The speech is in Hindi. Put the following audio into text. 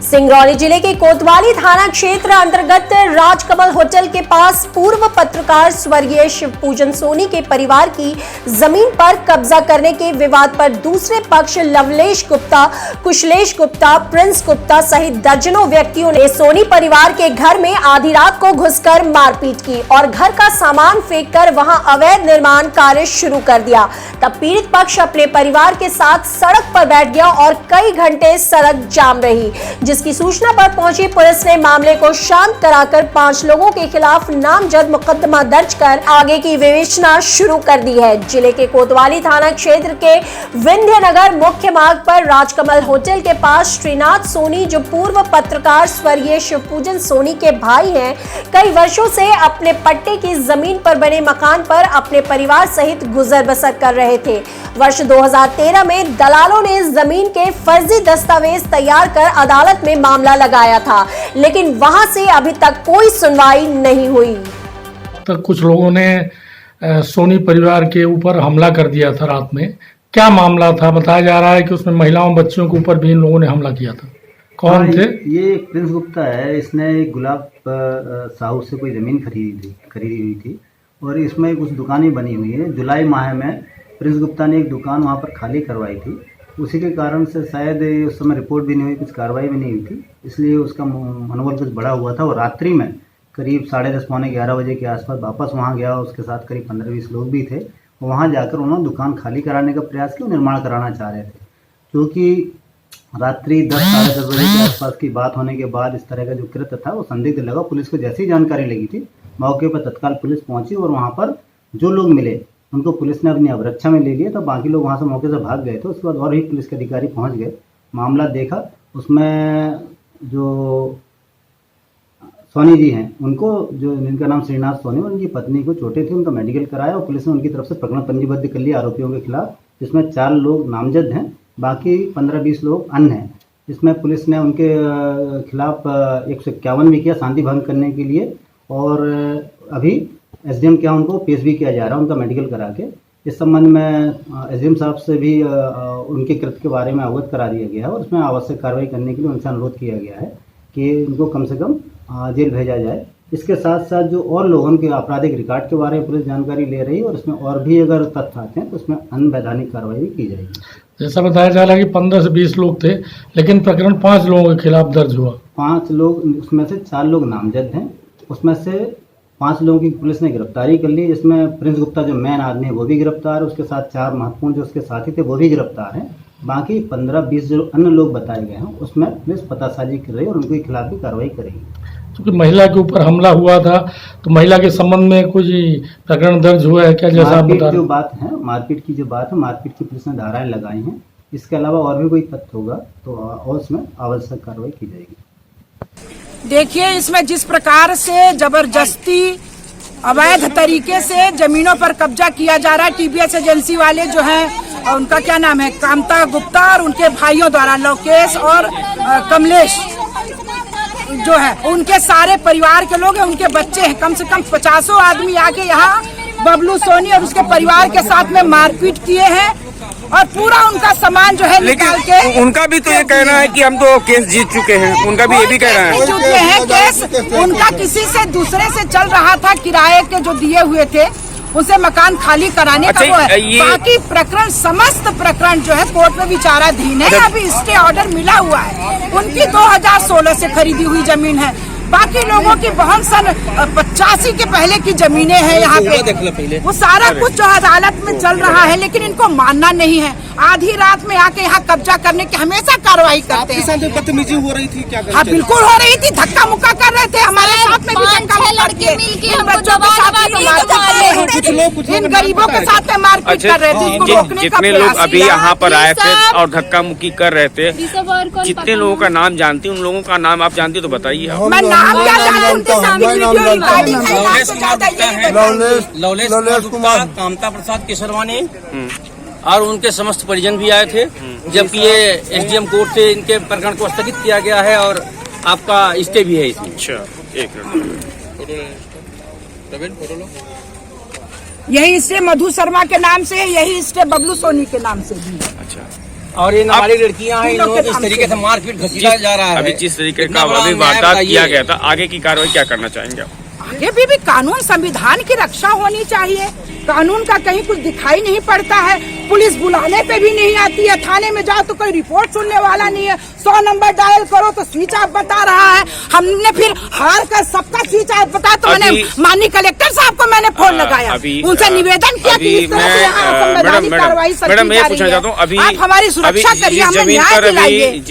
सिंगरौली जिले के कोतवाली थाना क्षेत्र अंतर्गत राजकमल होटल के पास पूर्व पत्रकार स्वर्गीय शिवपूजन सोनी के परिवार की जमीन पर कब्जा करने के विवाद पर दूसरे पक्ष लवलेश गुप्ता, कुशलेश गुप्ता, प्रिंस गुप्ता सहित दर्जनों व्यक्तियों ने सोनी परिवार के घर में आधी रात को घुसकर मारपीट की और घर का सामान फेंककर वहां अवैध निर्माण कार्य शुरू कर दिया। तब पीड़ित पक्ष अपने परिवार के साथ सड़क पर बैठ गया और कई घंटे सड़क जाम रही, जिसकी सूचना पर पहुंची पुलिस ने मामले को शांत कराकर 5 लोगों के खिलाफ नामजद मुकदमा दर्ज कर आगे की विवेचना शुरू कर दी है। जिले के कोतवाली थाना क्षेत्र के विंध्यनगर मुख्य मार्ग पर राजकमल होटल के पास श्रीनाथ सोनी, जो पूर्व पत्रकार स्वर्गीय शिवपूजन सोनी के भाई हैं, कई वर्षों से अपने पट्टे की जमीन पर बने मकान पर अपने परिवार सहित गुजर बसर कर रहे थे। वर्ष 2013 में दलालों ने जमीन के फर्जी दस्तावेज तैयार कर अदालत में मामला लगाया था, लेकिन वहां से अभी तक कोई सुनवाई नहीं हुई। तो कुछ लोगों ने सोनी परिवार के ऊपर हमला कर दिया था रात में। क्या मामला था? बताया जा रहा है कि उसमें महिलाओं बच्चियों के ऊपर भी इन लोगों ने हमला किया था। कौन थे? ये प्रिंस गुप्ता है। इसने गुलाब साहू से कोई ज़मीन खरीदी हुई थी और इसमें कुछ दुकानें बनी हुई है। जुलाई माह में प्रिंस गुप्ता ने एक दुकान वहाँ पर खाली करवाई थी। उसी के कारण से शायद उस समय रिपोर्ट भी नहीं हुई, कुछ कार्रवाई भी नहीं हुई थी, इसलिए उसका मनोबल कुछ बढ़ा हुआ था। और रात्रि में करीब 10:30 पौने 11 बजे के आसपास वापस वहाँ गया। उसके साथ करीब 15-20 लोग भी थे। वहाँ जाकर उन्होंने दुकान खाली कराने का प्रयास किया, निर्माण कराना चाह रहे थे। क्योंकि रात्रि 10-10:30 बजे के आसपास की बात होने के बाद इस तरह का जो कृत्य था वो संदिग्ध लगा। पुलिस को जैसी जानकारी लगी थी, मौके पर तत्काल पुलिस पहुंची और वहाँ पर जो लोग मिले उनको पुलिस ने अपनी अवरक्षा में ले लिया। तो बाकी लोग वहाँ से मौके से भाग गए थे। उसके बाद और भी पुलिस के अधिकारी पहुँच गए, मामला देखा। उसमें जो सोनी जी हैं, उनको जो जिनका नाम श्रीनाथ सोनी, उनकी पत्नी को चोटें थी, उनका मेडिकल कराया और पुलिस ने उनकी तरफ से प्रकरण पंजीबद्ध कर लिया आरोपियों के खिलाफ, जिसमें 4 लोग नामजद हैं, बाकी 15-20 लोग अन्य हैं। इसमें पुलिस ने उनके खिलाफ 151 भी किया शांति भंग करने के लिए और अभी एसडीएम क्या उनको पेश भी किया जा रहा है उनका मेडिकल करा के। इस संबंध में एसडीएम साहब से भी उनके कृत्य के बारे में अवगत करा दिया गया है और उसमें आवश्यक कार्रवाई करने के लिए उनसे अनुरोध किया गया है कि उनको कम से कम जेल भेजा जाए। इसके साथ साथ जो और लोगों के आपराधिक रिकॉर्ड के बारे में पुलिस जानकारी ले रही है और इसमें और भी अगर तथ्य आते हैं तो उसमें अनवैधानिक कार्रवाई भी की जाएगी। जैसा बताया जा रहा है कि 15 से 20 लोग थे, लेकिन प्रकरण 5 लोगों के खिलाफ दर्ज हुआ। 5 लोग, उसमें से 4 लोग नामजद हैं। उसमें से 5 लोगों की पुलिस ने गिरफ्तारी कर ली, जिसमें प्रिंस गुप्ता जो मेन आदमी है वो भी गिरफ्तार है। उसके साथ 4 महत्वपूर्ण जो उसके साथी थे वो भी गिरफ्तार हैं। बाकी 15-20 जो अन्य लोग बताए गए हैं उसमें पुलिस पतासाजी कर रही है और उनके खिलाफ भी कार्रवाई करेगी। क्योंकि महिला के ऊपर हमला हुआ था तो महिला के संबंध में कुछ प्रकरण दर्ज हुआ है क्या? जैसा आप बता रहे हैं, मारपीट की जो बात है, मारपीट की पुलिस ने धाराएं लगाई हैं। इसके अलावा और भी कोई तथ्य होगा तो और उसमें आवश्यक कार्रवाई की जाएगी। देखिए, इसमें जिस प्रकार से जबरदस्ती अवैध तरीके से जमीनों पर कब्जा किया जा रहा है, टीबीएस एजेंसी वाले जो हैं, उनका क्या नाम है, कामता गुप्ता और उनके भाइयों द्वारा, लोकेश और कमलेश जो है, उनके सारे परिवार के लोग हैं, उनके बच्चे हैं, कम से कम 50 आदमी आके यहाँ बबलू सोनी और उसके परिवार के साथ में मारपीट किए हैं और पूरा उनका सामान जो है निकाल के। उनका भी तो ये कहना है कि हम तो केस जीत चुके हैं, उनका भी ये भी कहना है। चुके हैं केस, उनका किसी से दूसरे से चल रहा था, किराए के जो दिए हुए थे उसे मकान खाली कराने का वो है। बाकी प्रकरण, समस्त प्रकरण जो है कोर्ट में विचाराधीन है। अभी स्टे ऑर्डर मिला हुआ है। उनकी 2016 से खरीदी हुई जमीन है। बाकी लोगों की बहुत सन 85 के पहले की जमीनें हैं यहाँ पे। वो सारा कुछ जो अदालत में चल रहा है, लेकिन इनको मानना नहीं है। आधी रात में आके यहाँ कब्जा करने की हमेशा कार्रवाई करते हैं। बदतमीजी हो रही थी क्या? हाँ, बिल्कुल हो रही थी। धक्का मुक्का कर रहे थे, हमारे साथ में भी धक्का लड़के मिलके इन बच्चों के साथ में इन गरीबों के साथ में मारपीट कर रहे थे। जितने लोग अभी यहाँ पर आए थे और धक्का मुक्की कर रहे थे, जितने लोगों का नाम जानती, उन लोगों का नाम आप जानती तो बताइए। मैं नाम क्या जानती, लवलेश कुमार, कामता प्रसाद केसरवानी और उनके समस्त परिजन भी आए थे। जबकि ये एसडीएम कोर्ट से इनके प्रकरण को स्थगित किया गया है और आपका स्टे भी है इसमें। अच्छा, एक यही स्टे मधु शर्मा के नाम से है, यही स्टे बबलू सोनी के नाम से भी है। अच्छा, और ये हमारी लड़कियां हैं, इन लोगों को इस तरीके से मारपीट घसीटा जा रहा है। अभी जिस तरीके इतना का बड़ा अभी अन्याय वारदात बताइए। किया गया था, आगे की कार्रवाई क्या करना चाहेंगे आप? आगे भी कानून संविधान की रक्षा होनी चाहिए। कानून का कहीं कुछ दिखाई नहीं पड़ता है, पुलिस बुलाने पे भी नहीं आती है, थाने में जाओ तो कोई रिपोर्ट सुनने वाला नहीं है, 100 नंबर डायल करो तो स्विच ऑफ बता रहा है। हमने फिर हार कर सबका स्विच ऑफ बता तो मैंने माननीय कलेक्टर साहब को मैंने फोन लगाया, उनसे निवेदन किया कि इस तरह से यहाँ असंवैधानिक कार्रवाई मैडम मैं पूछना चाहता हूँ, अभी आप हमारी सुरक्षा करिए, हमें न्याय दिलाइए।